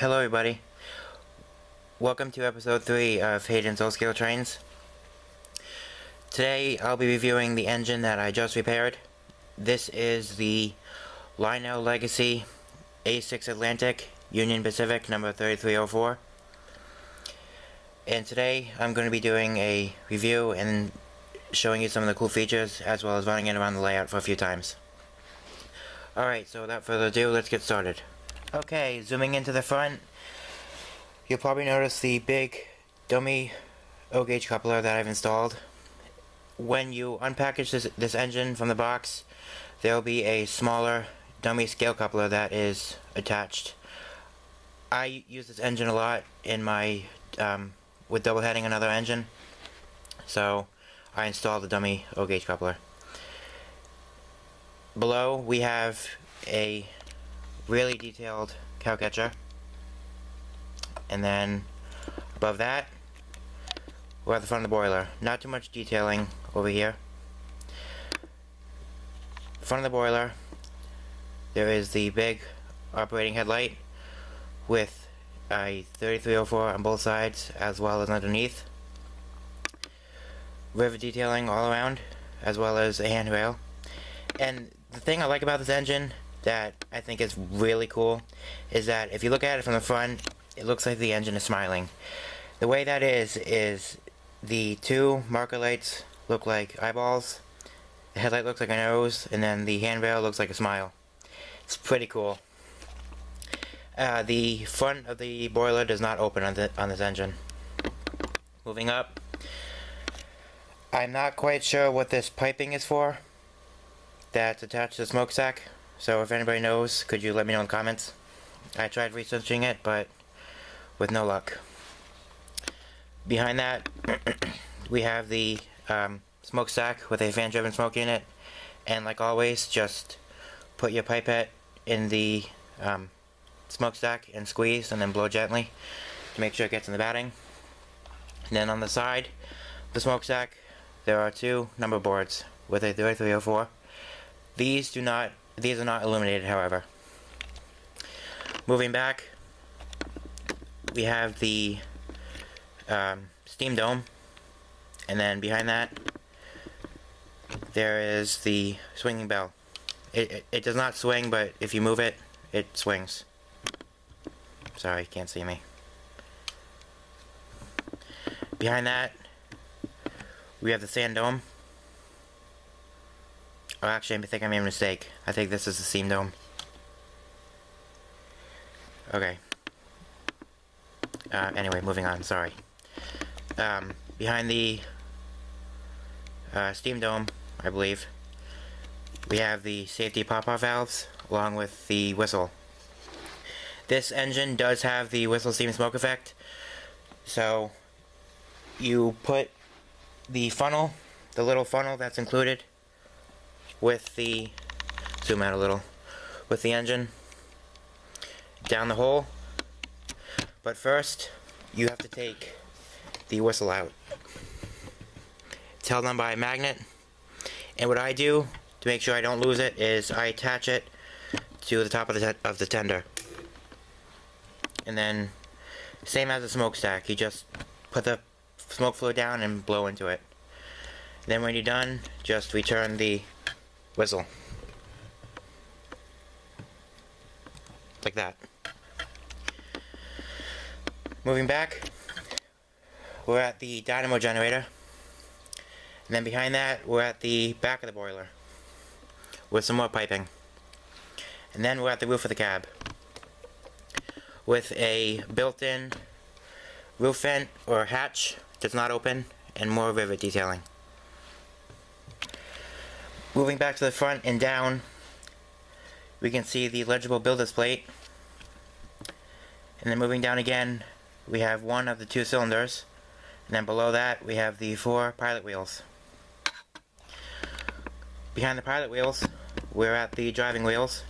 Hello everybody, welcome to episode 3 of Hayden's Old Scale Trains. Today I'll be reviewing the engine that I just repaired. This is the Lionel Legacy A6 Atlantic Union Pacific number 3304. And today I'm going to be doing a review and showing you some of the cool features as well as running it around the layout for a few times. Alright, so without further ado, let's get started. Okay, zooming into the front, you'll probably notice the big dummy O-gauge coupler that I've installed. When you unpackage this engine from the box, there will be a smaller dummy scale coupler that is attached. I use this engine a lot in my with double heading another engine, so I installed the dummy O-gauge coupler. Below we have a really detailed cow catcher, and then above that we're at the front of the boiler. Not too much detailing over here. Front of the boiler, there is the big operating headlight with a 3304 on both sides as well as underneath. Rivet detailing all around as well as a handrail. And the thing I like about this engine that I think is really cool is that if you look at it from the front, it looks like the engine is smiling. The way that is the two marker lights look like eyeballs, the headlight looks like a nose, and then the handrail looks like a smile. It's pretty cool. The front of the boiler does not open on this engine. Moving up, I'm not quite sure what this piping is for that's attached to the smokestack. So if anybody knows, could you let me know in the comments? I tried researching it, but with no luck. Behind that, we have the smokestack with a fan-driven smoke unit. And like always, just put your pipette in the smokestack and squeeze, and then blow gently to make sure it gets in the batting. And then on the side of the smokestack, there are two number boards with a 3304. These are not illuminated, however. Moving back, we have the steam dome, and then behind that there is the swinging bell. It does not swing, but if you move it, it swings. Sorry, you can't see me. Behind that, we have the sand dome. Oh, actually, I think I made a mistake. I think this is the steam dome. Okay. Anyway, moving on, sorry. Behind the steam dome, I believe, we have the safety pop-off valves along with the whistle. This engine does have the whistle steam smoke effect, so you put the funnel, the little funnel that's included with the, zoom out a little, with the engine down the hole. But first, you have to take the whistle out. It's held on by a magnet, and what I do to make sure I don't lose it is I attach it to the top of the tender. And then, same as the smokestack, you just put the smoke fluid down and blow into it. Then when you're done, just return the whistle. Like that. Moving back, we're at the Dynamo Generator. And then behind that, we're at the back of the boiler with some more piping. And then we're at the roof of the cab with a built-in roof vent or hatch, does not open, and more rivet detailing. Moving back to the front and down, we can see the legible builder's plate. And then moving down again, we have one of the two cylinders. And then below that, we have the 4 pilot wheels. Behind the pilot wheels, we're at the driving wheels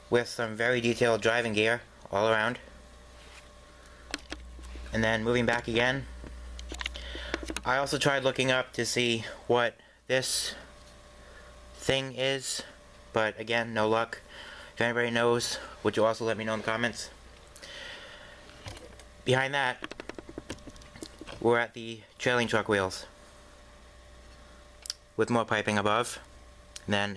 with some very detailed driving gear all around. And then moving back again, I also tried looking up to see what this thing is, but again, no luck. If anybody knows, would you also let me know in the comments? Behind that, we're at the trailing truck wheels, with more piping above, and then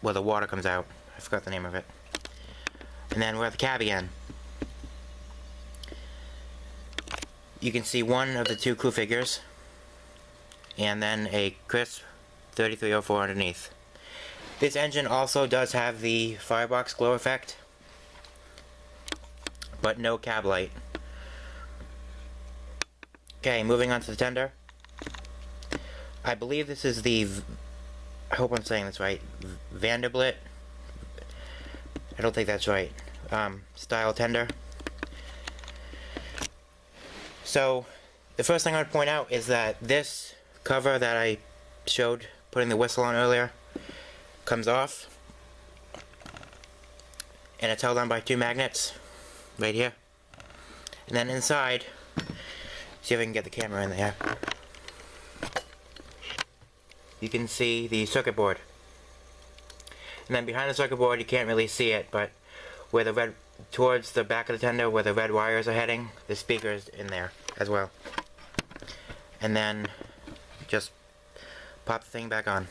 where the water comes out. I forgot the name of it. And then we're at the cab again. You can see one of the two crew figures, and then a crisp 3304 underneath. This engine also does have the firebox glow effect, but no cab light. Okay, moving on to the tender. I believe this is the, I hope I'm saying this right, Vanderbilt, I don't think that's right, style tender. So, the first thing I would point out is that this cover that I showed putting the whistle on earlier comes off, and it's held on by two magnets right here. And then inside, see if I can get the camera in there. You can see the circuit board. And then behind the circuit board, you can't really see it, but where the red, towards the back of the tender where the red wires are heading, the speaker's in there as well. And then just pop the thing back on.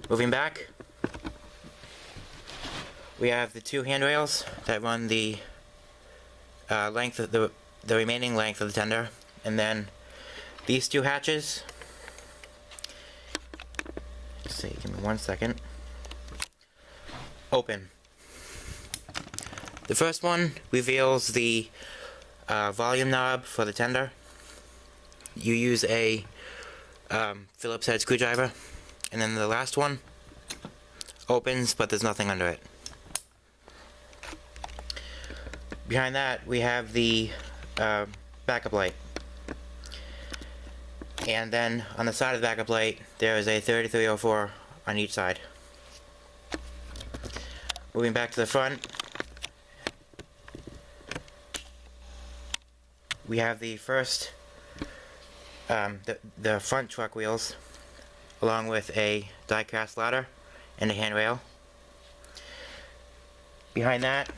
Moving back, we have the two handrails that run the length of the remaining length of the tender, and then these two hatches. Let's see, give me 1 second. Open. The first one reveals the volume knob for the tender. You use a Phillips head screwdriver, and then the last one opens, but there's nothing under it. Behind that, we have the backup light. And then on the side of the backup light, there is a 3304 on each side. Moving back to the front, we have the first, the front truck wheels, along with a die-cast ladder and a handrail. Behind that,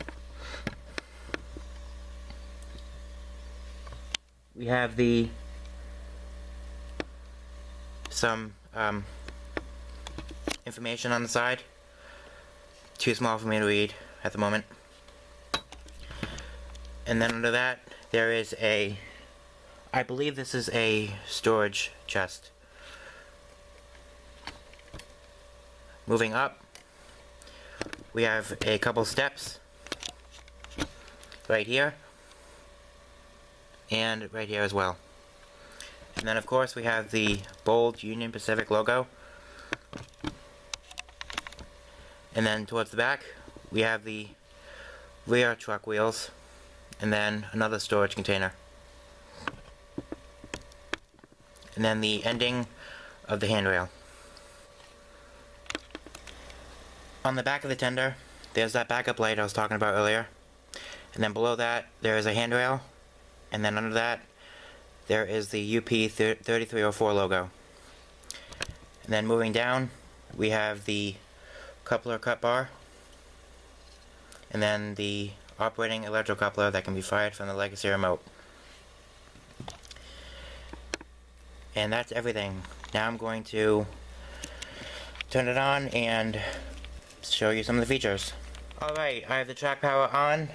we have some information on the side. Too small for me to read at the moment. And then under that, there is I believe this is a storage chest. Moving up, we have a couple steps right here and right here as well. And then of course we have the bold Union Pacific logo. And then towards the back, we have the rear truck wheels, and then another storage container. And then the ending of the handrail. On the back of the tender, there's that backup light I was talking about earlier. And then below that, there is a handrail. And then under that, there is the UP 3304 logo. And then moving down, we have the coupler cut bar, and then the operating electrocoupler that can be fired from the legacy remote. And that's everything. Now I'm going to turn it on and show you some of the features. Alright, I have the track power on,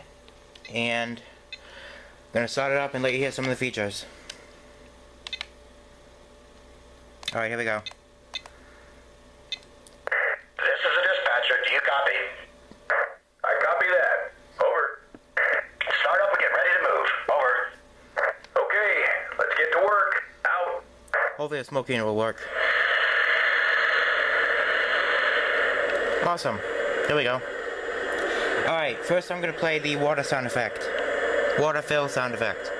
and I'm going to start it up and let you hear some of the features. Alright, here we go. Do you copy? I copy that. Over. Start up and get ready to move. Over. Okay, let's get to work. Out. Hopefully the smoke unit will work. Awesome. Here we go. Alright, first I'm going to play the water sound effect. Water fill sound effect.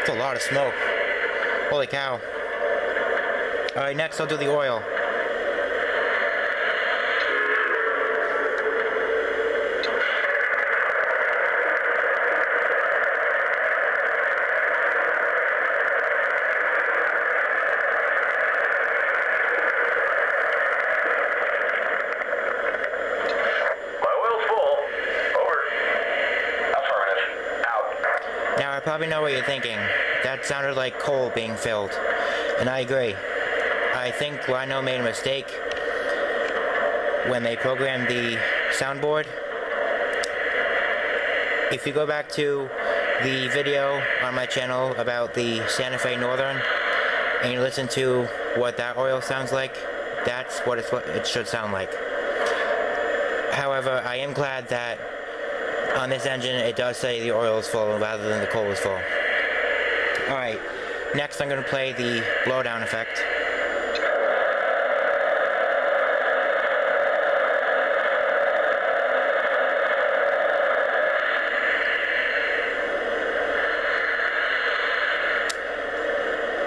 A lot of smoke. Holy cow. Alright, next I'll do the oil. Now I probably know what you're thinking. That sounded like coal being filled. And I agree. I think Lionel made a mistake when they programmed the soundboard. If you go back to the video on my channel about the Santa Fe Northern and you listen to what that oil sounds like, that's what it should sound like. However, I am glad that on this engine it does say the oil is full rather than the coal is full. Alright, next I'm going to play the blowdown effect.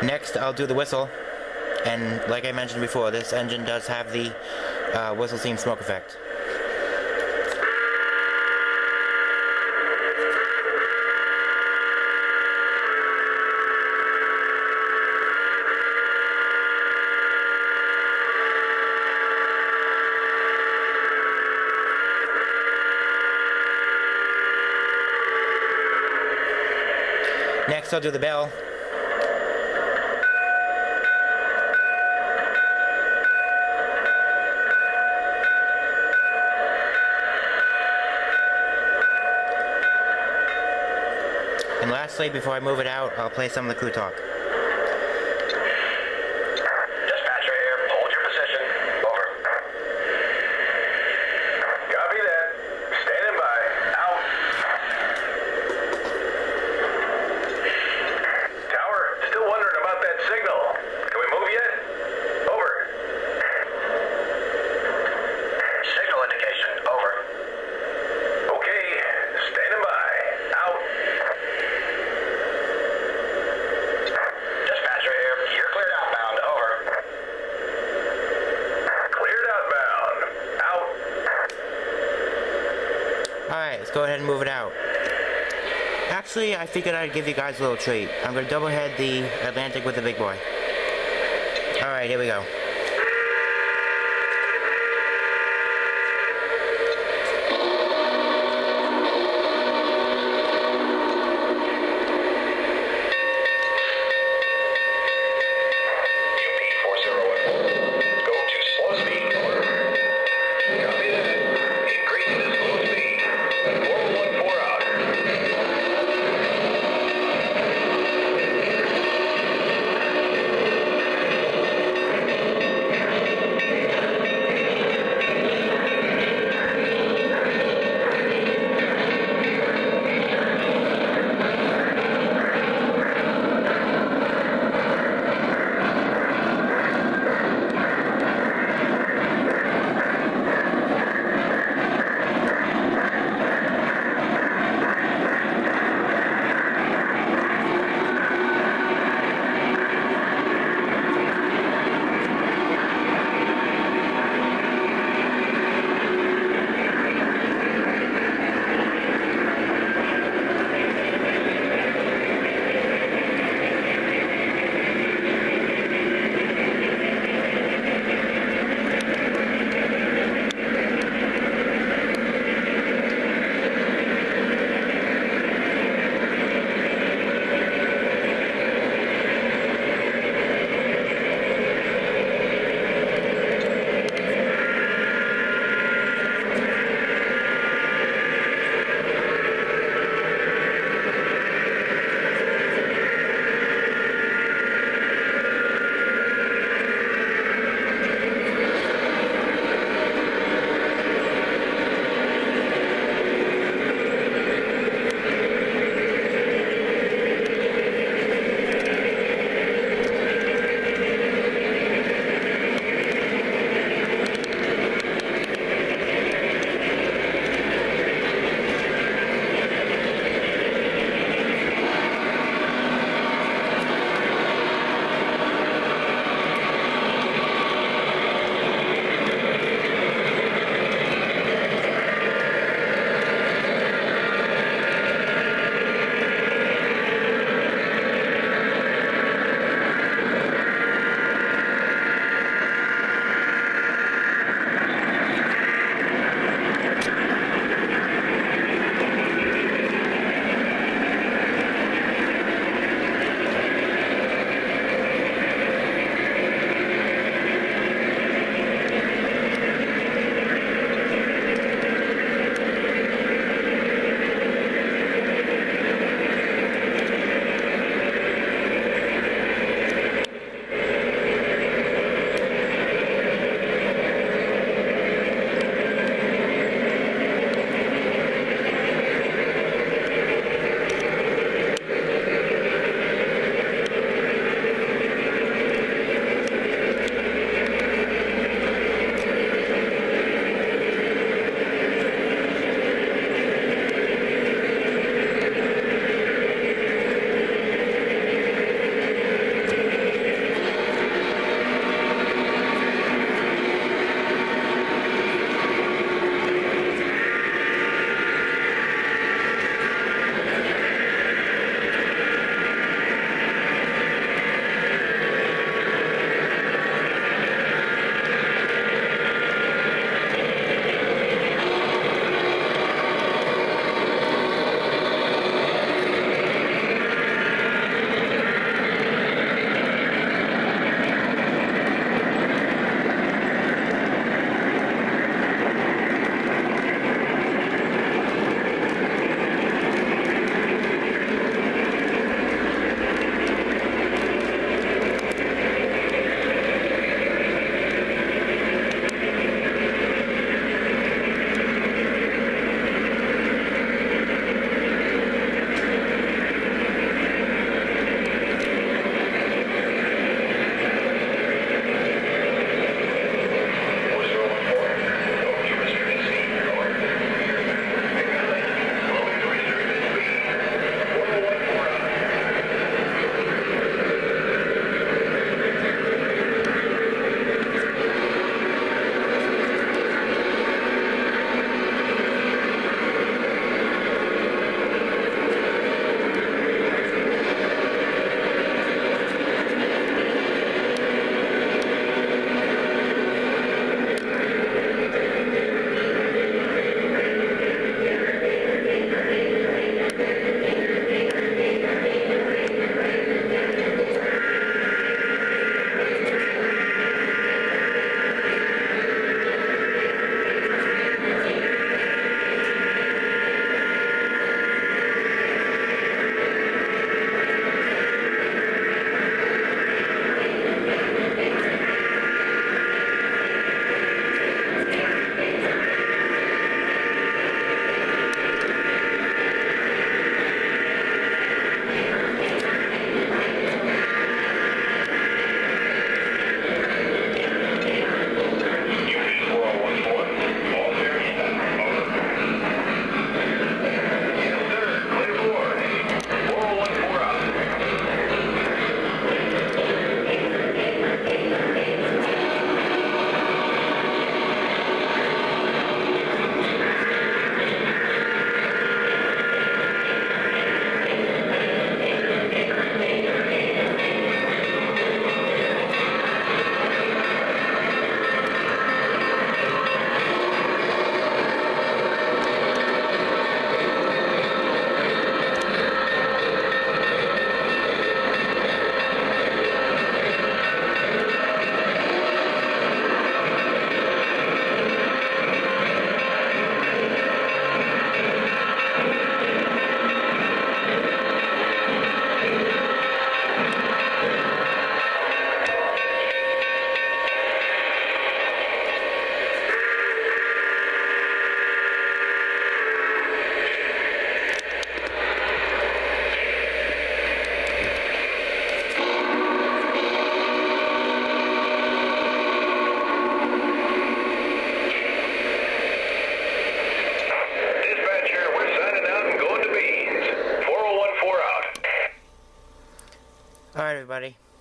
Next I'll do the whistle, and like I mentioned before, this engine does have the whistle seam smoke effect. Next I'll do the bell. And lastly, before I move it out, I'll play some of the crew talk. Dispatcher here. Hold your position. Over. Copy that. Standing by. Out. Tower, still wondering about that signal. Can we move yet? Over. Signal indication. Over. Okay. Standing by. Out. Dispatcher here. You're cleared outbound. Over. Cleared outbound. Out. Alright, let's go ahead and move it out. Actually, I figured I'd give you guys a little treat. I'm going to double head the Atlantic with the big boy. Alright, here we go. UP 401. Go to slow speed. Over. Copy that. Increasing the slow speed. 4014 out.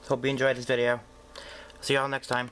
Hope you enjoyed this video. See y'all next time.